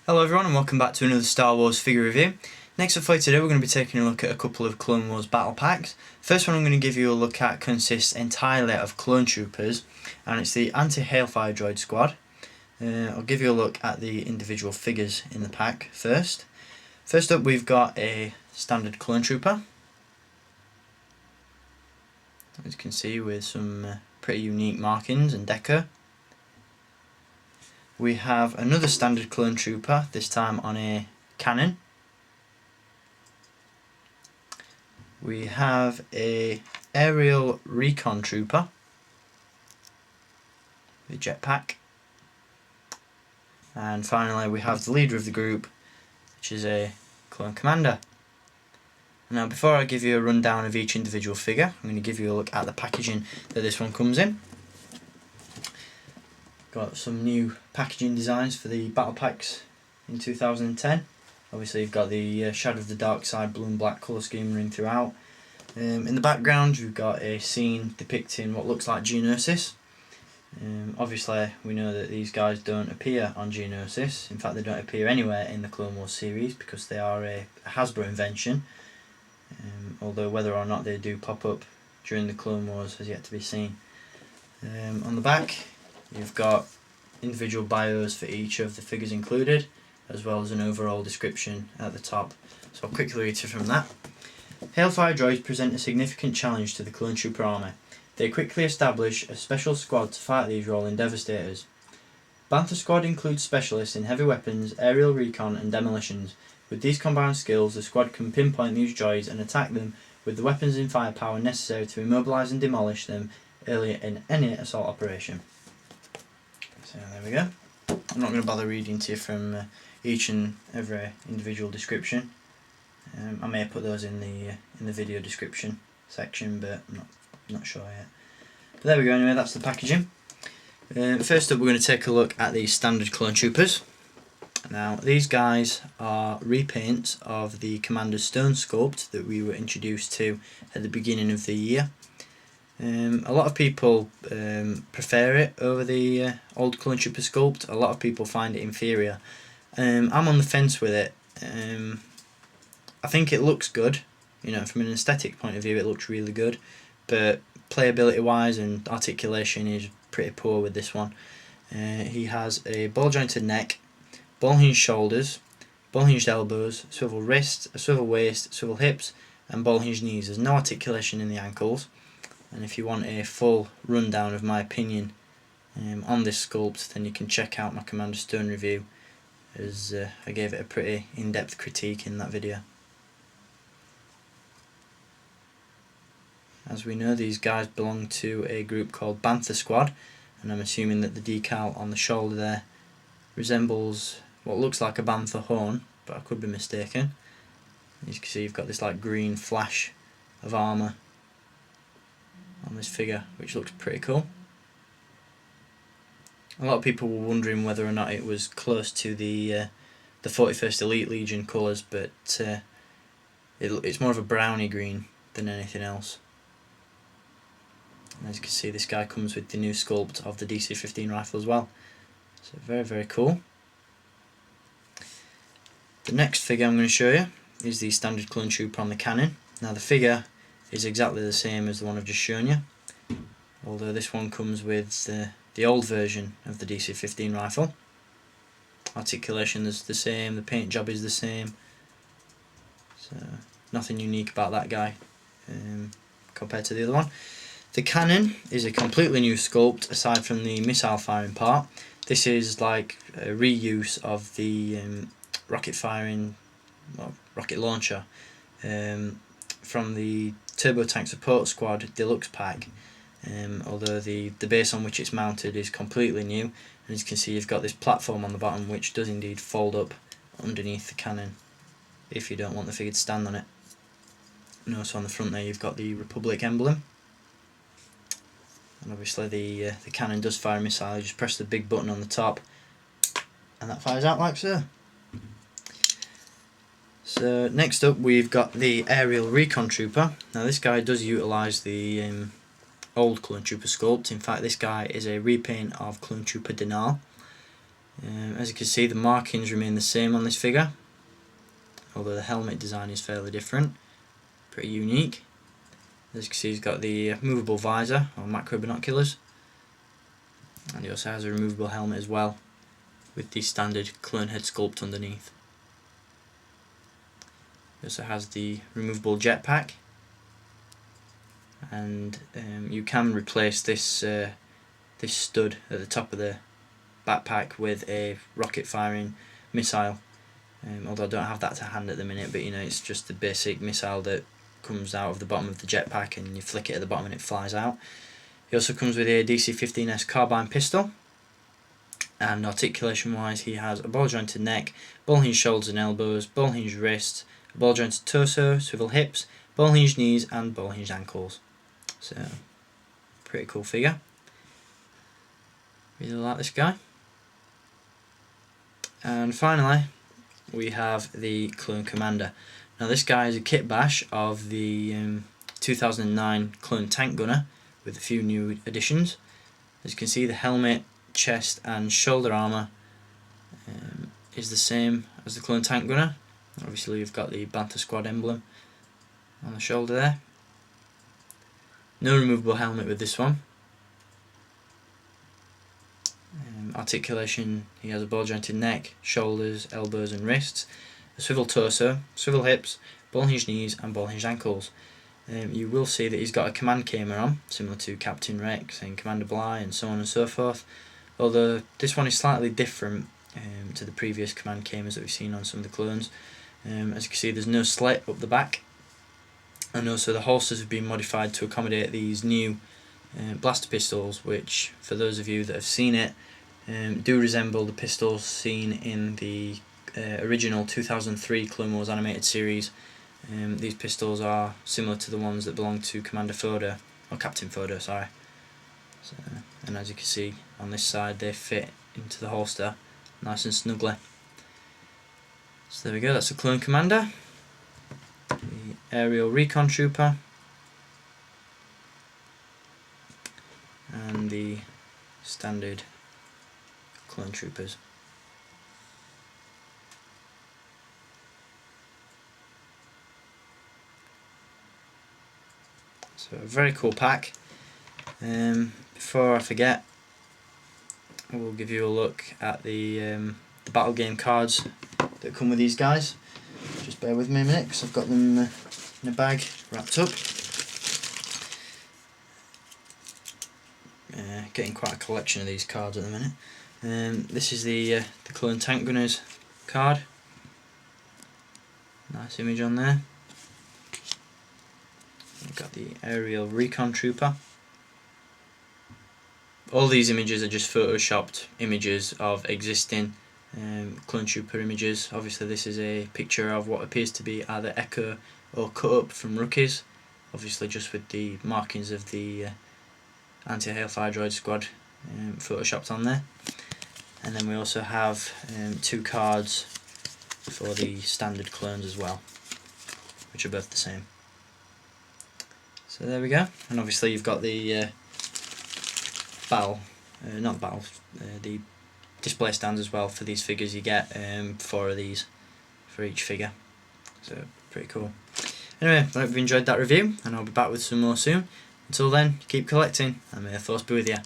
Hello everyone and welcome back to another Star Wars figure review. Next up for you today we're going to be taking a look at a couple of Clone Wars battle packs. First one I'm going to give you a look at consists entirely of clone troopers, and it's the Anti-Hailfire Droid squad. I'll give you a look at the individual figures in the pack first. First up we've got a standard clone trooper, as you can see, with some pretty unique markings and deco. We have another standard clone trooper, this time on a Canon. We have a aerial recon trooper with jetpack. And finally we have the leader of the group, which is a clone commander. Now before I give you a rundown of each individual figure, I'm going to give you a look at the packaging that this one comes in. Got some new packaging designs for the battle packs in 2010. Obviously you've got the Shadow of the Dark Side blue and black colour scheme running throughout. In the background you've got a scene depicting what looks like Geonosis. Obviously we know that these guys don't appear on Geonosis. In fact they don't appear anywhere in the Clone Wars series because they are a Hasbro invention. Although whether or not they do pop up during the Clone Wars has yet to be seen. On the back you've got individual bios for each of the figures included, as well as an overall description at the top. So I'll quickly read from that. Hailfire Droids present a significant challenge to the Clone Trooper army. They quickly establish a special squad to fight these rolling devastators. Bantha Squad includes specialists in heavy weapons, aerial recon and demolitions. With these combined skills, the squad can pinpoint these droids and attack them with the weapons and firepower necessary to immobilize and demolish them early in any assault operation. So there we go. I'm not going to bother reading to you from each and every individual description. I may put those in the video description section, but I'm not sure yet. But there we go. Anyway, that's the packaging. First up, we're going to take a look at the standard clone troopers. Now, these guys are repaints of the Commander's Stone sculpt that we were introduced to at the beginning of the year. A lot of people prefer it over the old clone trooper sculpt. A lot of people find it inferior. I'm on the fence with it. I think it looks good, from an aesthetic point of view it looks really good, but playability wise and articulation is pretty poor with this one. He has a ball jointed neck, ball hinged shoulders, ball hinged elbows, swivel wrist, a swivel waist, swivel hips and ball hinged knees. There's no articulation in the ankles. And if you want a full rundown of my opinion on this sculpt, then you can check out my Commander Stone review, as I gave it a pretty in-depth critique in that video. As we know, these guys belong to a group called Bantha Squad, and I'm assuming that the decal on the shoulder there resembles what looks like a bantha horn, but I could be mistaken. As you can see, you've got this like green flash of armour on this figure, which looks pretty cool. A lot of people were wondering whether or not it was close to the 41st Elite Legion colours, but it's more of a browny green than anything else. And as you can see, this guy comes with the new sculpt of the DC-15 rifle as well. So very, very cool. The next figure I'm going to show you is the standard clone trooper on the Canon. Now the figure is exactly the same as the one I've just shown you, although this one comes with the old version of the DC-15 rifle. Articulation is the same, the paint job is the same, so nothing unique about that guy compared to the other one. The Canon is a completely new sculpt aside from the missile firing part. This is like a reuse of the rocket launcher from the Turbo Tank Support Squad Deluxe pack, although the base on which it's mounted is completely new, and as you can see you've got this platform on the bottom which does indeed fold up underneath the cannon if you don't want the figure to stand on it. And also on the front there you've got the Republic emblem, and obviously the cannon does fire a missile. You just press the big button on the top and that fires out like so. So next up we've got the aerial recon trooper. Now this guy does utilise the old clone trooper sculpt. In fact this guy is a repaint of clone trooper Denal. As you can see, the markings remain the same on this figure, although the helmet design is fairly different, pretty unique. As you can see, he's got the movable visor or macro binoculars, and he also has a removable helmet as well, with the standard clone head sculpt underneath. He also has the removable jetpack, and you can replace this this stud at the top of the backpack with a rocket firing missile, although I don't have that to hand at the minute, but you know, it's just the basic missile that comes out of the bottom of the jetpack and you flick it at the bottom and it flies out. He also comes with a DC-15S carbine pistol, and articulation wise he has a ball jointed neck, ball hinged shoulders and elbows, ball hinged wrists, a ball jointed torso, swivel hips, ball hinged knees and ball hinged ankles. So pretty cool figure. Really like this guy. And finally we have the Clone Commander. Now this guy is a kit bash of the 2009 Clone Tank Gunner with a few new additions. As you can see, the helmet, chest and shoulder armour is the same as the Clone Tank Gunner. Obviously you've got the Bantha Squad emblem on the shoulder there. No removable helmet with this one. Articulation, he has a ball jointed neck, shoulders, elbows and wrists, a swivel torso, swivel hips, ball hinged knees and ball hinged ankles. You will see that he's got a command camer on, similar to Captain Rex and Commander Bly and so on and so forth, although this one is slightly different to the previous command camers that we've seen on some of the clones. As you can see, there's no slit up the back, and also the holsters have been modified to accommodate these new blaster pistols, which for those of you that have seen it do resemble the pistols seen in the original 2003 Clone Wars animated series. These pistols are similar to the ones that belong to Commander Foda, or Captain Foda, sorry. So, and as you can see on this side, they fit into the holster nice and snugly. So there we go, that's the Clone Commander, the aerial recon trooper, and the standard clone troopers. So a very cool pack. Before I forget, we'll give you a look at the battle game cards that come with these guys. Just bear with me a minute because I've got them in a bag wrapped up. Getting quite a collection of these cards at the minute. This is the Clone Tank Gunners card. Nice image on there. We've got the aerial recon trooper. All these images are just photoshopped images of existing clone trooper images. Obviously this is a picture of what appears to be either echo or cut up from rookies, obviously just with the markings of the Anti-Hailfire Droid squad photoshopped on there. And then we also have two cards for the standard clones as well, which are both the same. So there we go, and obviously you've got the the display stands as well for these figures. You get 4 of these for each figure, so pretty cool. Anyway, I hope you enjoyed that review, and I'll be back with some more soon. Until then, keep collecting, and may the force be with you.